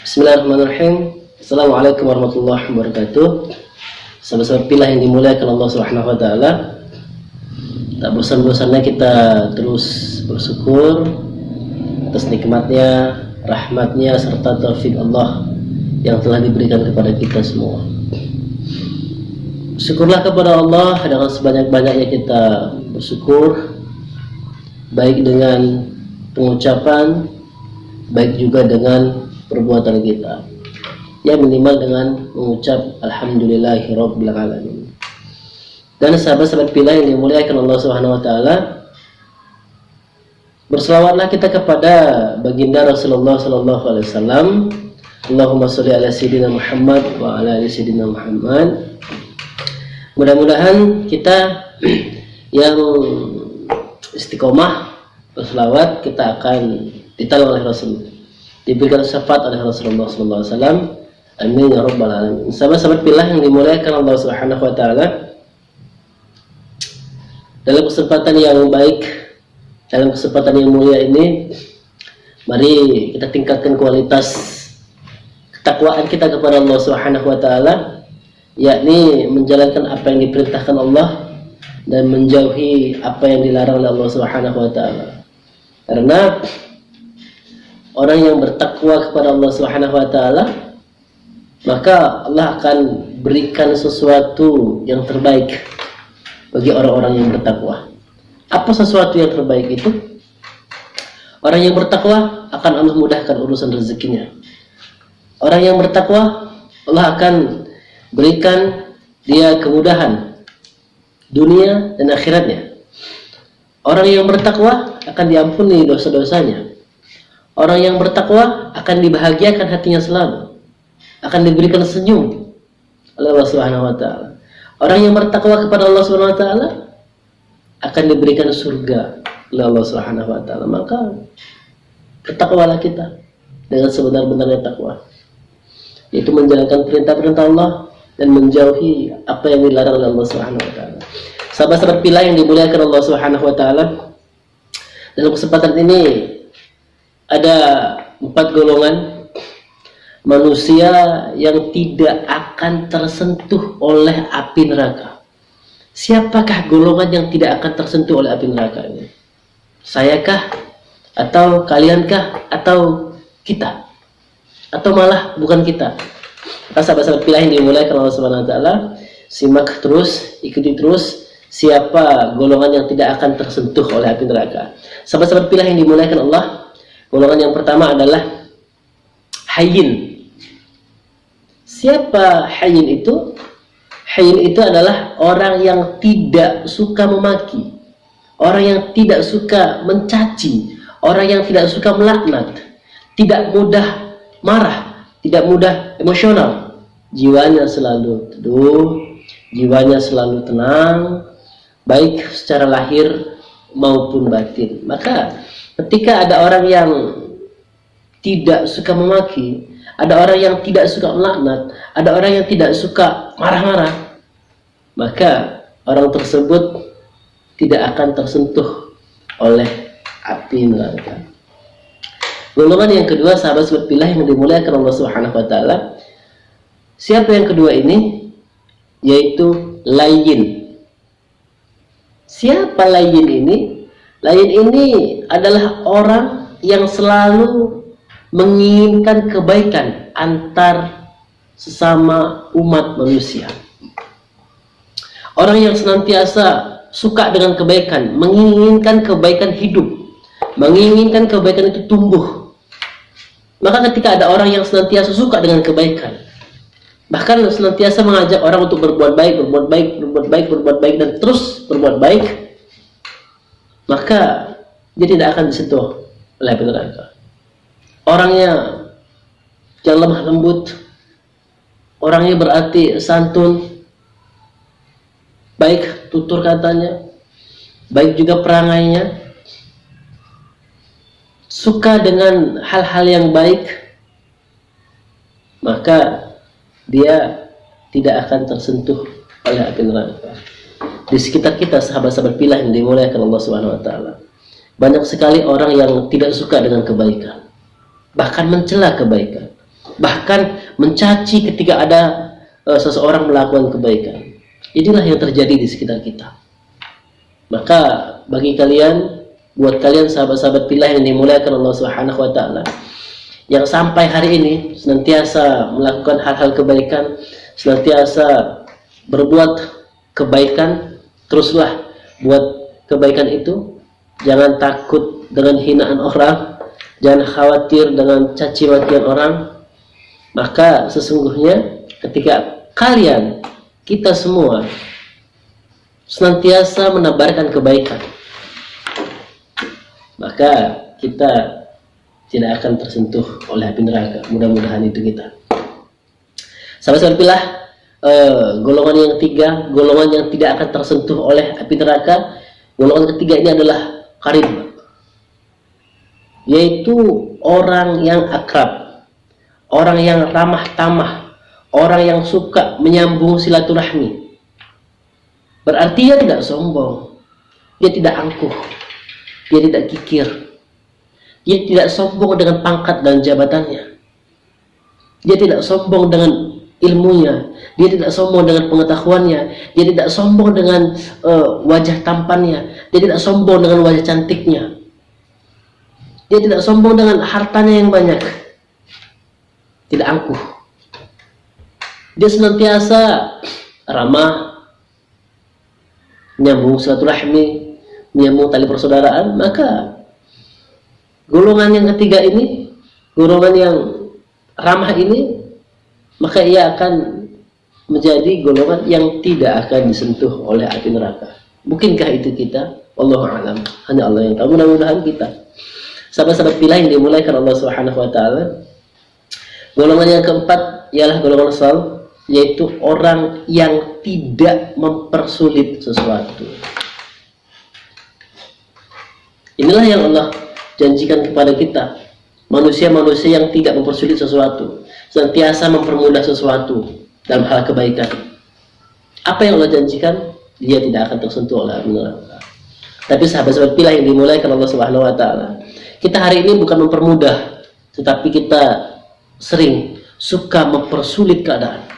Bismillahirrahmanirrahim. Assalamualaikum warahmatullahi wabarakatuh. Sahabat-sahabat pilih yang dimuliakan Allah Subhanahu wa taala. Tak bosan-bosannya kita terus bersyukur atas nikmatnya, rahmatnya serta taufik Allah yang telah diberikan kepada kita semua. Syukurlah kepada Allah dengan sebanyak-banyaknya kita bersyukur, baik dengan pengucapan, baik juga dengan perbuatan kita, ya minimal dengan mengucap alhamdulillahirabbil alamin. Dan sahabat-sahabat pilih yang dimuliakan Allah Subhanahu wa taala, berselawatlah kita kepada baginda Rasulullah sallallahu alaihi wasallam. Allahumma sholli ala sayyidina Muhammad wa ala ali sayyidina Muhammad. Mudah-mudahan kita yang istiqomah berselawat, kita akan ditolong oleh Rasul, diberikan syafaat oleh Rasulullah SAW. Amin ya rabbal alamin. Sahabat-sahabat pilih yang dimuliakan Allah Subhanahu wa taala, dalam kesempatan yang baik, dalam kesempatan yang mulia ini, mari kita tingkatkan kualitas ketakwaan kita kepada Allah Subhanahu wa taala, yakni menjalankan apa yang diperintahkan Allah dan menjauhi apa yang dilarang oleh Allah Subhanahu wa taala. Karena orang yang bertakwa kepada Allah Subhanahu wa taala, maka Allah akan berikan sesuatu yang terbaik bagi orang-orang yang bertakwa. Apa sesuatu yang terbaik itu? Orang yang bertakwa akan Allah mudahkan urusan rezekinya. Orang yang bertakwa, Allah akan berikan dia kemudahan dunia dan akhiratnya. Orang yang bertakwa akan diampuni dosa-dosanya. Orang yang bertakwa akan dibahagiakan hatinya selalu, akan diberikan senyum oleh Allah Subhanahu wa taala. Orang yang bertakwa kepada Allah Subhanahu wa taala akan diberikan surga oleh Allah Subhanahu wa taala. Maka bertakwalah kita dengan sebenar-benarnya takwa, yaitu menjalankan perintah-perintah Allah dan menjauhi apa yang dilarang oleh Allah Subhanahu wa taala. Sahabat-sahabat pilih yang dimuliakan Allah Subhanahu wa taala, dalam kesempatan ini ada 4 golongan manusia yang tidak akan tersentuh oleh api neraka. Siapakah golongan yang tidak akan tersentuh oleh api neraka ini? Sayakah? Atau kaliankah? Atau kita? Atau malah bukan kita? Maka sahabat-sahabat pilih yang dimuliakan Allah Subhanahu wa taala, simak terus, ikuti terus siapa golongan yang tidak akan tersentuh oleh api neraka. Sahabat-sahabat pilih yang dimuliakan Allah, golongan yang pertama adalah hayyin. Siapa hayyin itu? Hayyin itu adalah orang yang tidak suka memaki, orang yang tidak suka mencaci, orang yang tidak suka melaknat, tidak mudah marah, tidak mudah emosional. Jiwanya selalu teduh, jiwanya selalu tenang, baik secara lahir maupun batin. Maka ketika ada orang yang tidak suka memaki, ada orang yang tidak suka melaknat, ada orang yang tidak suka marah-marah, maka orang tersebut tidak akan tersentuh oleh api neraka. Golongan yang kedua, sahabat-sahabat pilih yang dimuliakan Allah Subhanahu wa taala, siapa yang kedua ini? Yaitu layyin. Siapa layyin ini? Layyin ini adalah orang yang selalu menginginkan kebaikan antar sesama umat manusia. Orang yang senantiasa suka dengan kebaikan, menginginkan kebaikan hidup, menginginkan kebaikan itu tumbuh. Maka ketika ada orang yang senantiasa suka dengan kebaikan, bahkan senantiasa mengajak orang untuk berbuat baik, berbuat baik, berbuat baik, berbuat baik, dan terus berbuat baik, maka dia tidak akan disentuh oleh api neraka. Orangnya yang lemah lembut, orangnya berarti santun, baik tutur katanya, baik juga perangainya, suka dengan hal-hal yang baik, maka dia tidak akan tersentuh oleh api neraka. Di sekitar kita, sahabat-sahabat pilih yang dimuliakan Allah Subhanahu wa taala, banyak sekali orang yang tidak suka dengan kebaikan, bahkan mencela kebaikan. bahkan mencaci ketika ada seseorang melakukan kebaikan. Inilah yang terjadi di sekitar kita. Maka bagi kalian, buat kalian sahabat-sahabat pilih yang dimuliakan Allah Subhanahu wa taala, yang sampai hari ini senantiasa melakukan hal-hal kebaikan, senantiasa berbuat kebaikan, teruslah buat kebaikan itu. Jangan takut dengan hinaan orang, jangan khawatir dengan caci makian orang. Maka sesungguhnya ketika kalian, kita semua senantiasa menebarkan kebaikan, maka kita tidak akan tersentuh oleh api neraka. Mudah-mudahan itu kita. Sahabat-sahabat pilih, golongan yang ketiga, golongan yang tidak akan tersentuh oleh api neraka. Golongan ketiga ini adalah qarib, yaitu orang yang akrab, orang yang ramah tamah, orang yang suka menyambung silaturahmi. Berarti dia tidak sombong, dia tidak angkuh, dia tidak kikir, dia tidak sombong dengan pangkat dan jabatannya, dia tidak sombong dengan ilmunya, dia tidak sombong dengan pengetahuannya, dia tidak sombong dengan wajah tampannya, dia tidak sombong dengan wajah cantiknya, dia tidak sombong dengan hartanya yang banyak, tidak angkuh. Dia senantiasa ramah, menyambung silaturahmi, menyambung tali persaudaraan. Maka golongan yang ketiga ini, golongan yang ramah ini, maka ia akan menjadi golongan yang tidak akan disentuh oleh api neraka. Mungkinkah itu kita? Wallahu a'lam. Hanya Allah yang tahu. Mudah-mudahan kita. Sahabat-sahabat pilih yang dimulaikan Allah Subhanahu wa taala. Golongan yang keempat ialah golongan asal, yaitu orang yang tidak mempersulit sesuatu. Inilah yang Allah janjikan kepada kita, manusia-manusia yang tidak mempersulit sesuatu, senantiasa mempermudah sesuatu dalam hal kebaikan. Apa yang Allah janjikan, dia tidak akan tersentuh oleh api neraka. Tapi sahabat-sahabat pilih yang dimulaikan Allah Subhanahu wa taala, kita hari ini bukan mempermudah, tetapi kita sering suka mempersulit keadaan.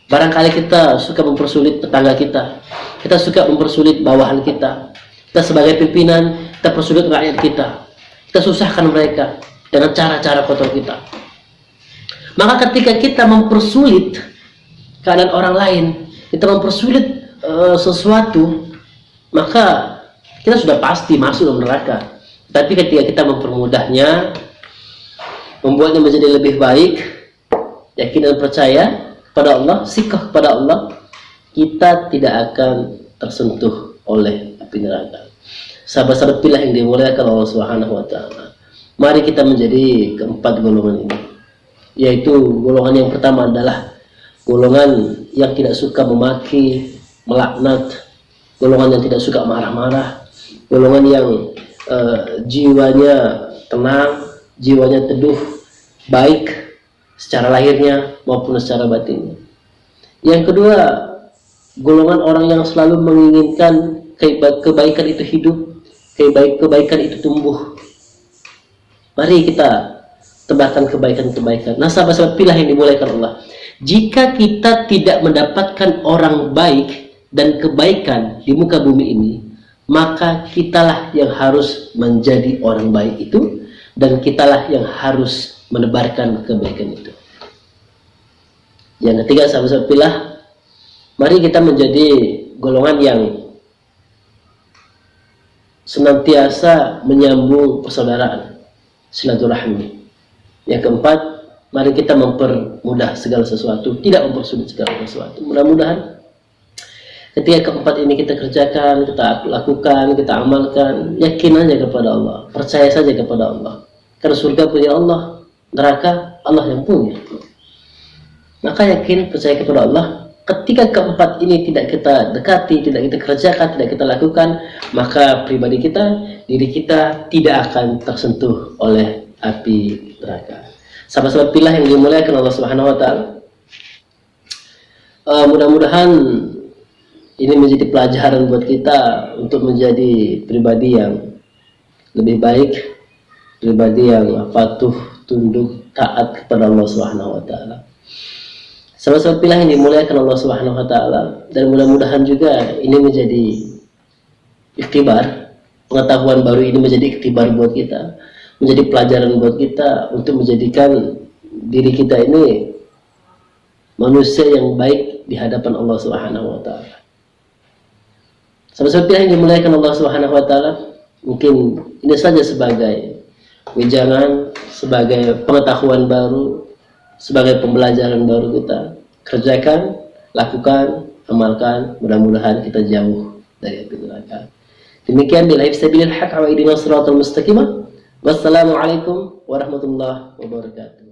Barangkali kita suka mempersulit tetangga kita suka mempersulit bawahan kita sebagai pimpinan, kita persulit rakyat kita susahkan mereka dengan cara-cara kotor kita. Maka ketika kita mempersulit keadaan orang lain, kita mempersulit sesuatu, maka kita sudah pasti masuk dalam neraka. Tapi ketika kita mempermudahnya, membuatnya menjadi lebih baik, yakin dan percaya kepada Allah, sikap kepada Allah, kita tidak akan tersentuh oleh api neraka. Sahabat-sahabat pilih yang dimuliakan Allah Subhanahu wa taala, mari kita menjadi keempat golongan ini, yaitu golongan yang pertama adalah golongan yang tidak suka memaki, melaknat, golongan yang tidak suka marah-marah, golongan yang jiwanya tenang, jiwanya teduh, baik secara lahirnya maupun secara batinnya. Yang kedua, golongan orang yang selalu menginginkan kebaikan itu hidup, kebaikan itu tumbuh. Mari kita tebarkan kebaikan-kebaikan. Nah, sahabat-sahabat pilih yang dimulaikan Allah, jika kita tidak mendapatkan orang baik dan kebaikan di muka bumi ini, maka kitalah yang harus menjadi orang baik itu, dan kitalah yang harus menebarkan kebaikan itu. Yang ketiga, sahabat-sahabat pilih, mari kita menjadi golongan yang senantiasa menyambung persaudaraan, silaturahmi. Yang keempat, mari kita mempermudah segala sesuatu, tidak mempersulit segala sesuatu. Mudah-mudahan ketika keempat ini kita kerjakan, kita lakukan, kita amalkan, yakin aja kepada Allah, percaya saja kepada Allah. Karena surga punya Allah, neraka Allah yang punya. Maka yakin, percaya kepada Allah. Ketika keempat ini tidak kita dekati, tidak kita kerjakan, tidak kita lakukan, maka pribadi kita, diri kita tidak akan tersentuh oleh api neraka. Sahabat-sahabat pilih yang dimuliakan Allah Subhanahu wa taala, mudah-mudahan ini menjadi pelajaran buat kita untuk menjadi pribadi yang lebih baik, pribadi yang patuh tunduk, taat kepada Allah Subhanahu wa taala. Sama-sama pilihan yang dimuliakan Allah Subhanahu wa taala, dan mudah-mudahan juga ini menjadi ikhtibar, pengetahuan baru ini menjadi ikhtibar buat kita, menjadi pelajaran buat kita untuk menjadikan diri kita ini manusia yang baik di hadapan Allah Subhanahu wa taala. Sama-sama pilihan yang dimuliakan Allah Subhanahu wa taala, mungkin ini saja sebagai wejangan, sebagai pengetahuan baru, sebagai pembelajaran baru kita. Kerjakan, lakukan, amalkan, mudah-mudahan kita jauh dari api neraka. Demikian billahi sabilil haq wa ihdinas siratal mustaqim. Wassalamualaikum warahmatullahi wabarakatuh.